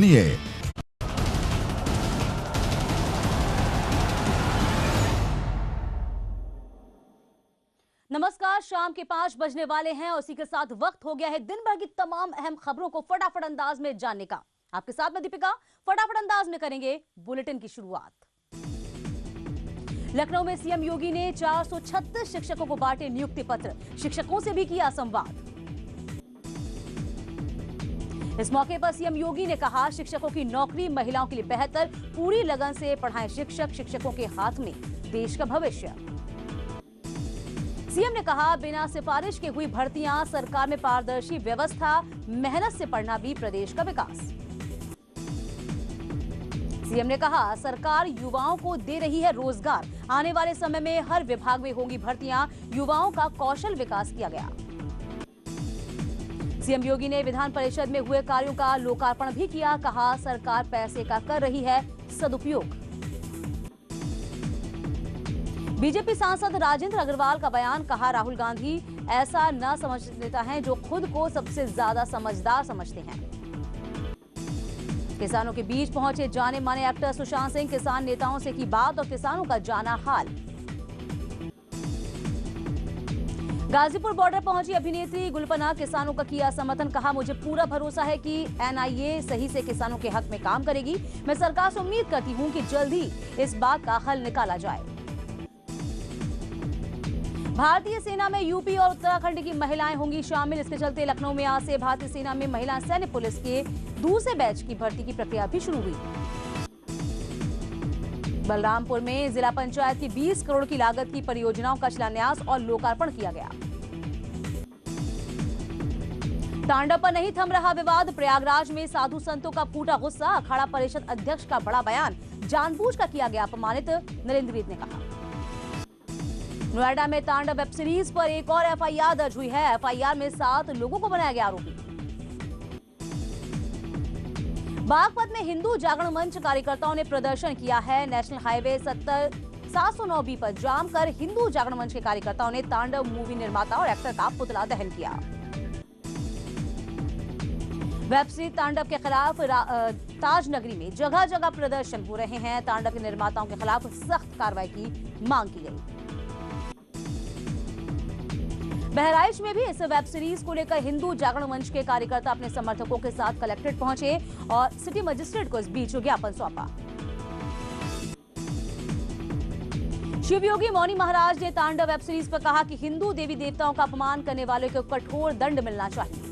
सुनिए। नमस्कार, शाम के 5 बजने वाले हैं और उसी के साथ वक्त हो गया है दिन भर की तमाम अहम खबरों को फटाफट अंदाज में जानने का। आपके साथ मैं दीपिका, फटाफट अंदाज में करेंगे बुलेटिन की शुरुआत। लखनऊ में सीएम योगी ने 436 शिक्षकों को बांटे नियुक्ति पत्र, शिक्षकों से भी किया संवाद। इस मौके पर सीएम योगी ने कहा, शिक्षकों की नौकरी महिलाओं के लिए बेहतर, पूरी लगन से पढ़ाएं शिक्षक, शिक्षकों के हाथ में देश का भविष्य। सीएम ने कहा, बिना सिफारिश के हुई भर्तियां, सरकार में पारदर्शी व्यवस्था, मेहनत से पढ़ना भी प्रदेश का विकास। सीएम ने कहा, सरकार युवाओं को दे रही है रोजगार, आने वाले समय में हर विभाग में होंगी भर्तियां, युवाओं का कौशल विकास किया गया। सीएम योगी ने विधान परिषद में हुए कार्यों का लोकार्पण भी किया, कहा, सरकार पैसे का कर रही है सदुपयोग। बीजेपी सांसद राजेंद्र अग्रवाल का बयान, कहा, राहुल गांधी ऐसा न समझ लेता है जो खुद को सबसे ज्यादा समझदार समझते हैं। किसानों के बीच पहुंचे जाने माने एक्टर सुशांत सिंह, किसान नेताओं से की बात और किसानों का जाना हाल। गाजीपुर बॉर्डर पहुंची अभिनेत्री गुलपना, किसानों का किया समर्थन, कहा, मुझे पूरा भरोसा है कि एनआईए सही से किसानों के हक में काम करेगी। मैं सरकार से उम्मीद करती हूं कि जल्द ही इस बात का हल निकाला जाए। भारतीय सेना में यूपी और उत्तराखंड की महिलाएं होंगी शामिल, इसके चलते लखनऊ में आज से भारतीय सेना में महिला सैन्य पुलिस के दूसरे बैच की भर्ती की प्रक्रिया भी शुरू हुई। बलरामपुर में जिला पंचायत की 20 करोड़ की लागत की परियोजनाओं का शिलान्यास और लोकार्पण किया गया। तांडव पर नहीं थम रहा विवाद, प्रयागराज में साधु संतों का फूटा गुस्सा, अखाड़ा परिषद अध्यक्ष का बड़ा बयान, जानबूझकर किया गया अपमानित, नरेंद्र विद ने कहा। नोएडा में तांडव वेब सीरीज पर एक और एफआईआर दर्ज हुई है, एफआईआर में 7 लोगों को बनाया गया आरोपी। बागपत में हिंदू जागरण मंच कार्यकर्ताओं ने प्रदर्शन किया है, नेशनल हाईवे 709B पर जाम कर हिंदू जागरण मंच के कार्यकर्ताओं ने तांडव मूवी निर्माता और एक्टर का पुतला दहन किया। वेब सीरीज तांडव के खिलाफ ताजनगरी में जगह जगह प्रदर्शन हो रहे हैं, तांडव के निर्माताओं के खिलाफ सख्त कार्रवाई की मांग की गई। बहराइच में भी इस वेब सीरीज को लेकर हिंदू जागरण मंच के कार्यकर्ता अपने समर्थकों के साथ कलेक्ट्रेट पहुंचे और सिटी मजिस्ट्रेट को इस बीच ज्ञापन सौंपा। शिव योगी मौनी महाराज ने तांडव वेब सीरीज पर कहा कि हिंदू देवी देवताओं का अपमान करने वालों को कठोर दंड मिलना चाहिए।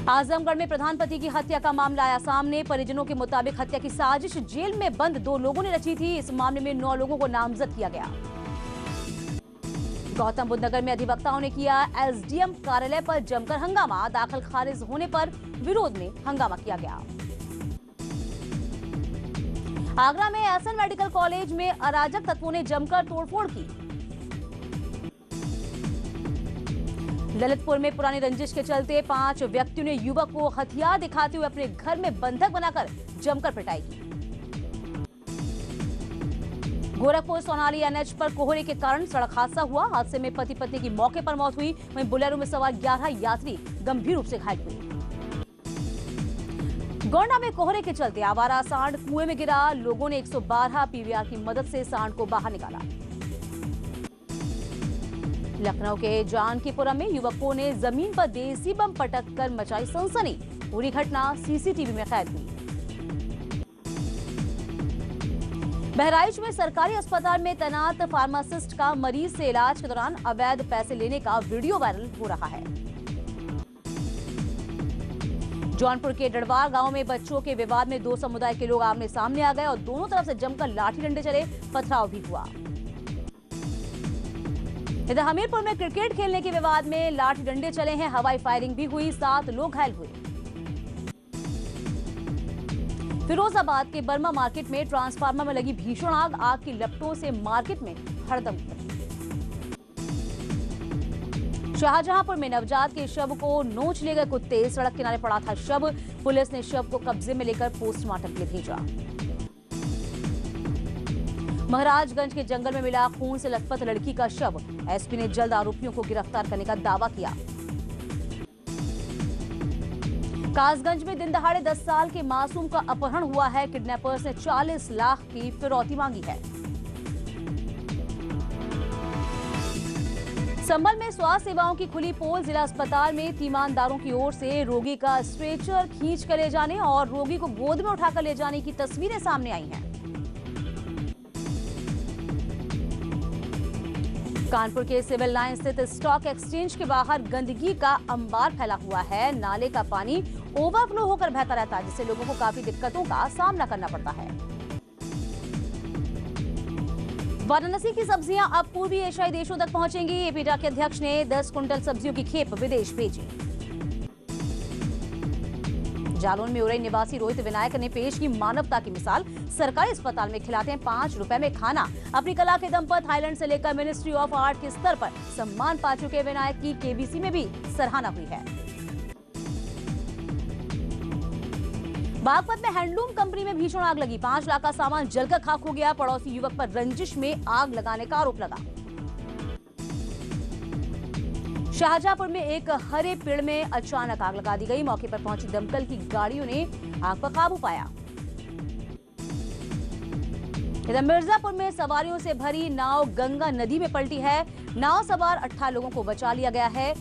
आजमगढ़ में प्रधानपति की हत्या का मामला आया सामने, परिजनों के मुताबिक हत्या की साजिश जेल में बंद 2 लोगों ने रची थी, इस मामले में 9 लोगों को नामजद किया गया। गौतम बुद्ध नगर में अधिवक्ताओं ने किया एसडीएम कार्यालय पर जमकर हंगामा, दाखिल खारिज होने पर विरोध में हंगामा किया गया। आगरा में एसएन मेडिकल कॉलेज में अराजक तत्वों ने जमकर तोड़फोड़ की। ललितपुर में पुरानी रंजिश के चलते 5 व्यक्तियों ने युवक को हथियार दिखाते हुए अपने घर में बंधक बनाकर जमकर पिटाई की। गोरखपुर सोनाली एनएच पर कोहरे के कारण सड़क हादसा हुआ, हादसे में पति पत्नी की मौके पर मौत हुई, वहीं बोलेरो में सवार 11 यात्री गंभीर रूप से घायल हुए। गोंडा में कोहरे के चलते आवारा सांड कुएं में गिरा, लोगों ने 112 पीवीआर की मदद से सांड को बाहर निकाला। लखनऊ के जानकीपुरम में युवकों ने जमीन पर देसी बम पटक कर मचाई सनसनी, पूरी घटना सीसीटीवी में कैद हुई। बहराइच में सरकारी अस्पताल में तैनात फार्मासिस्ट का मरीज से इलाज के दौरान अवैध पैसे लेने का वीडियो वायरल हो रहा है। जौनपुर के डड़वार गांव में बच्चों के विवाद में 2 समुदाय के लोग आमने सामने आ गए और दोनों तरफ से जमकर लाठी डंडे चले, पथराव भी हुआ। इधर हमीरपुर में क्रिकेट खेलने के विवाद में लाठी डंडे चले हैं, हवाई फायरिंग भी हुई, 7 लोग घायल हुए। फिरोजाबाद के बर्मा मार्केट में ट्रांसफार्मर में लगी भीषण आग की लपटों से मार्केट में हड़दंग मची। शाहजहांपुर में नवजात के शव को नोच ले गए कुत्ते, सड़क किनारे पड़ा था शव, पुलिस ने शव को कब्जे में लेकर पोस्टमार्टम के लिए भेजा। महाराजगंज के जंगल में मिला खून से लथपथ लड़की का शव, एसपी ने जल्द आरोपियों को गिरफ्तार करने का दावा किया। कासगंज में दिन दहाड़े 10 साल के मासूम का अपहरण हुआ है। किडनैपर्स ने 40 लाख की फिरौती मांगी है। संभल में स्वास्थ्य सेवाओं की खुली पोल। जिला अस्पताल में तीमानदारों की ओर से रोगी का स्ट्रेचर खींच कर ले जाने और रोगी को गोद में उठाकर ले जाने की तस्वीरें सामने आई हैं। कानपुर के सिविल लाइन स्थित स्टॉक एक्सचेंज के बाहर गंदगी का अंबार फैला हुआ है। नाले का पानी ओवरफ्लो होकर बहता रहता है, जिससे लोगों को काफी दिक्कतों का सामना करना पड़ता है। वाराणसी की सब्जियां अब पूर्वी एशियाई देशों तक पहुंचेंगी। एपीडा के अध्यक्ष ने 10 कुंटल सब्जियों की खेप विदेश भेजी। जालौन में उरई निवासी रोहित विनायक ने पेश की मानवता की मिसाल। सरकारी अस्पताल में खिलाते हैं 5 रुपए में खाना। अपनी कला के दम पर थाईलैंड से लेकर मिनिस्ट्री ऑफ आर्ट के स्तर पर सम्मान पा चुके विनायक की केबीसी में भी सराहना हुई है। बागपत में हैंडलूम कंपनी में भीषण आग लगी। 5 लाख का सामान जलकर खाक हो गया। पड़ोसी युवक पर रंजिश में आग लगाने का आरोप लगा। शाहजहांपुर में एक हरे पेड़ में अचानक आग लगा दी गई। मौके पर पहुंची दमकल की गाड़ियों ने आग पर काबू पाया। इधर मिर्जापुर में सवारियों से भरी नाव गंगा नदी में पलटी है। नाव सवार 18 लोगों को बचा लिया गया है।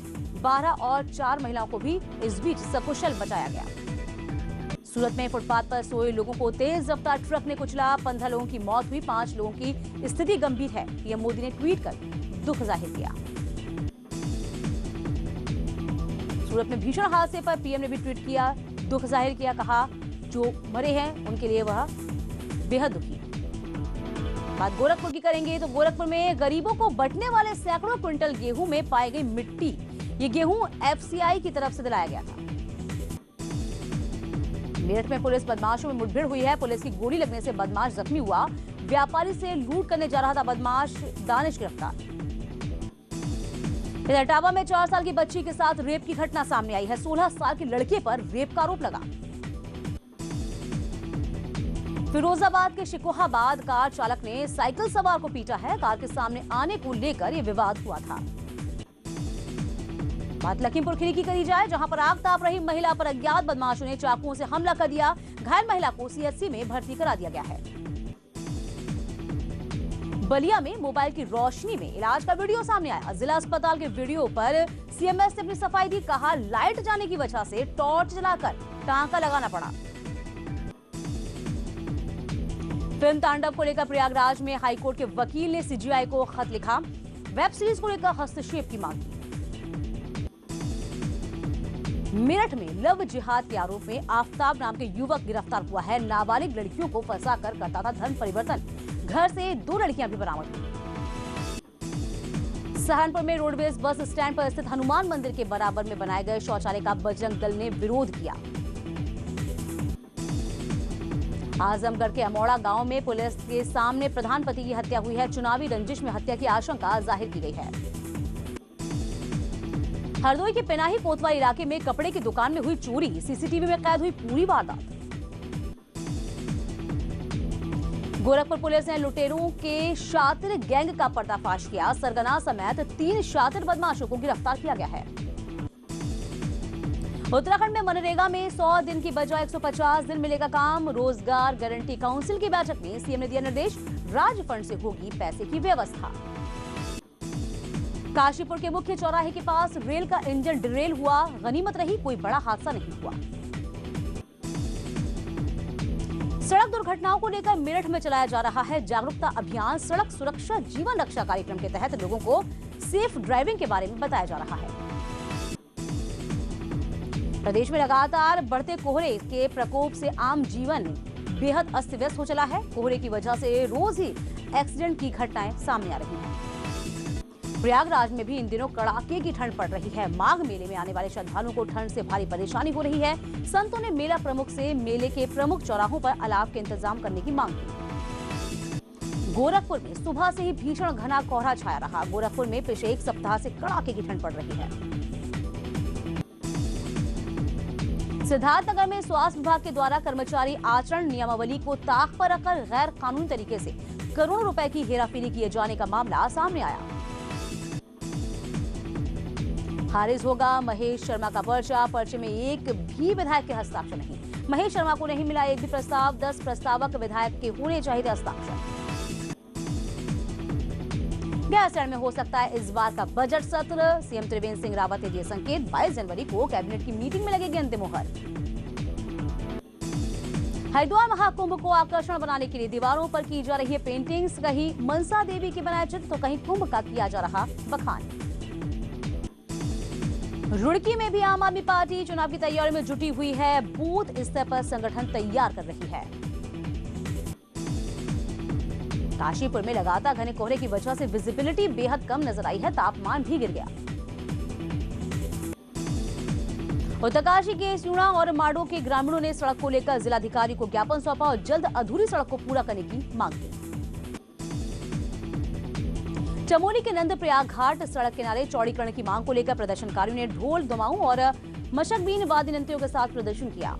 12 और 4 महिलाओं को भी इस बीच सकुशल बचाया गया। सूरत में फुटपाथ पर सोए लोगों को तेज रफ्तार ट्रक ने कुचला। 15 लोगों की मौत हुई, 5 लोगों की स्थिति गंभीर है। पीएम मोदी ने ट्वीट कर दुख जाहिर किया। सूरत में भीषण हादसे पर पीएम ने भी ट्वीट किया, दुख जाहिर किया। कहा जो मरे हैं उनके लिए वह बेहद दुखी। बात गोरखपुर की करेंगे तो गोरखपुर में गरीबों को बंटने वाले सैकड़ों क्विंटल गेहूं में पाई गई मिट्टी। ये गेहूं एफसीआई की तरफ से दिलाया गया था। मेरठ में पुलिस बदमाशों में मुठभेड़ हुई है। पुलिस की गोली लगने से बदमाश जख्मी हुआ। व्यापारी से लूट करने जा रहा था बदमाश, दानिश गिरफ्तार। इधर इटावा में 4 साल की बच्ची के साथ रेप की घटना सामने आई है। 16 साल के लड़के पर रेप का आरोप लगा। फिरोजाबाद के शिकोहाबाद कार चालक ने साइकिल सवार को पीटा है। कार के सामने आने को लेकर यह विवाद हुआ था। बात लखीमपुर खीरी की करी जाए, जहां पर आग ताप रही महिला पर अज्ञात बदमाशों ने चाकुओं से हमला कर दिया। घायल महिला को सीएचसी में भर्ती करा दिया गया है। बलिया में मोबाइल की रोशनी में इलाज का वीडियो सामने आया। जिला अस्पताल के वीडियो पर सीएमएस ने अपनी सफाई दी। कहा लाइट जाने की वजह से टॉर्च जलाकर टांका लगाना पड़ा। फिल्म तांडव को लेकर प्रयागराज में हाईकोर्ट के वकील ने सीजीआई को खत लिखा। वेब सीरीज को लेकर हस्तक्षेप की मांग की। मेरठ में लव जिहाद के आरोप में आफताब नाम के युवक गिरफ्तार हुआ है। नाबालिग लड़कियों को फंसाकर करता था धर्म परिवर्तन। घर से 2 लड़कियां भी बरामद हुई। सहारनपुर में रोडवेज बस स्टैंड पर स्थित हनुमान मंदिर के बराबर में बनाए गए शौचालय का बजरंग दल ने विरोध किया। आजमगढ़ के अमौड़ा गांव में पुलिस के सामने प्रधान पति की हत्या हुई है। चुनावी रंजिश में हत्या की आशंका जाहिर की गई है। हरदोई के पेनाही कोतवा इलाके में कपड़े की दुकान में हुई चोरी। सीसीटीवी में कैद हुई पूरी वारदात। गोरखपुर पुलिस ने लुटेरों के शातिर गैंग का पर्दाफाश किया। सरगना समेत 3 शातिर बदमाशों को गिरफ्तार किया गया है। उत्तराखंड में मनरेगा में 100 दिन की बजाय 150 दिन मिलेगा काम। रोजगार गारंटी काउंसिल की बैठक में सीएम ने दिया निर्देश, राज्य फंड से होगी पैसे की व्यवस्था। काशीपुर के मुख्य चौराहे के पास रेल का इंजन डिरेल हुआ। गनीमत रही कोई बड़ा हादसा नहीं हुआ। सड़क दुर्घटनाओं को लेकर मेरठ में चलाया जा रहा है जागरूकता अभियान। सड़क सुरक्षा जीवन रक्षा कार्यक्रम के तहत लोगों को सेफ ड्राइविंग के बारे में बताया जा रहा है। प्रदेश में लगातार बढ़ते कोहरे के प्रकोप से आम जीवन बेहद अस्त व्यस्त हो चला है। कोहरे की वजह से रोज ही एक्सीडेंट की घटनाएं सामने आ रही हैं। प्रयागराज में भी इन दिनों कड़ाके की ठंड पड़ रही है। माघ मेले में आने वाले श्रद्धालुओं को ठंड से भारी परेशानी हो रही है। संतों ने मेला प्रमुख से मेले के प्रमुख चौराहों पर अलाव के इंतजाम करने की मांग की। गोरखपुर में सुबह से ही भीषण घना कोहरा छाया रहा। गोरखपुर में पिछले 1 सप्ताह से कड़ाके की ठंड पड़ रही है। सिद्धार्थनगर में स्वास्थ्य विभाग के द्वारा कर्मचारी आचरण नियमावली को ताक पर रखकर गैर कानूनी तरीके से करोड़ों रुपए की हेराफेरी किए जाने का मामला सामने आया। खारिज होगा महेश शर्मा का पर्चा। पर्चे में एक भी विधायक के हस्ताक्षर नहीं। महेश शर्मा को नहीं मिला एक भी प्रस्ताव। 10 प्रस्तावक विधायक के होने चाहिए हस्ताक्षर। गैरसैंण में हो सकता है इस बार का बजट सत्र। सीएम त्रिवेंद्र सिंह रावत ने दिए संकेत। 22 जनवरी को कैबिनेट की मीटिंग में लगेगी अंतिम मुहर। हरिद्वार महाकुंभ को आकर्षण बनाने के लिए दीवारों पर की जा रही है पेंटिंग्स। कहीं मनसा देवी के बनाए चित्र तो कहीं कुंभ का किया जा रहा बखान। रुड़की में भी आम आदमी पार्टी चुनाव की तैयारी में जुटी हुई है। बूथ स्तर पर संगठन तैयार कर रही है। काशीपुर में लगातार घने कोहरे की वजह से विजिबिलिटी बेहद कम नजर आई है। तापमान भी गिर गया। उत्तरकाशी के सूणा और माडो के ग्रामीणों ने सड़क को लेकर जिलाधिकारी को ज्ञापन सौंपा और जल्द अधूरी सड़क को पूरा करने की मांग की। चमोली के नंदप्रयाग घाट सड़क किनारे चौड़ीकरण की मांग को लेकर प्रदर्शनकारियों ने ढोल दमाऊं और मशकबीन वाद्ययंत्रों के साथ प्रदर्शन किया।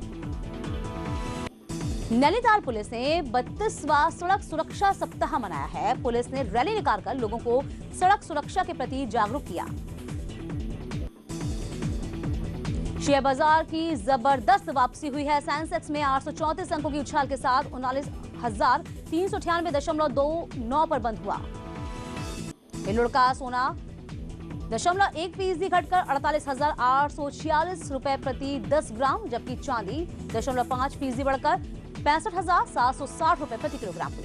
नैनीताल पुलिस ने 32वां सड़क सुरक्षा सप्ताह मनाया है। पुलिस ने रैली निकालकर लोगों को सड़क सुरक्षा के प्रति जागरूक किया। शेयर बाजार की जबरदस्त वापसी हुई है। सेंसेक्स में 834 अंकों की उछाल के साथ 39,398.29 पर बंद हुआ। बेलुड़ का सोना 0.1% घटकर 48,846 रुपए प्रति 10 ग्राम, जबकि चांदी 0.5% बढ़कर 65,760 रुपए प्रति किलोग्राम हुई।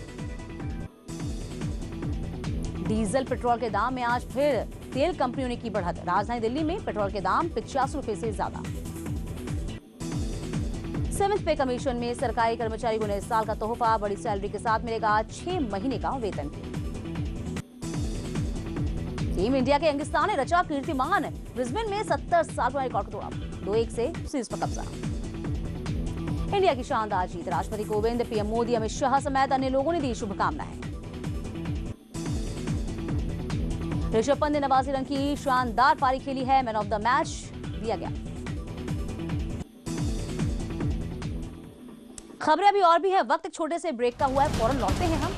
डीजल पेट्रोल के दाम में आज फिर तेल कंपनियों ने की बढ़त। राजधानी दिल्ली में पेट्रोल के दाम 85 रुपए से ज्यादा। 7th पे कमीशन में सरकारी कर्मचारी को नए साल का तोहफा। बड़ी सैलरी के साथ मिलेगा 6 महीने का वेतन भी। टीम इंडिया के यंगिस्तान ने रचा कीर्तिमान। ब्रिस्बेन में 70 साल पुराने रिकॉर्ड को तोड़ा। 2-1 से सीरीज पर कब्जा। इंडिया की शानदार जीत। राष्ट्रपति कोविंद, पीएम मोदी, अमित शाह समेत अन्य लोगों ने दी शुभकामनाएं। ऋषभ पंत ने नवासी रन की शानदार पारी खेली है। मैन ऑफ द मैच दिया गया। खबरें अभी और भी है। वक्त छोटे से ब्रेक का हुआ है। फौरन लौटते हैं हम।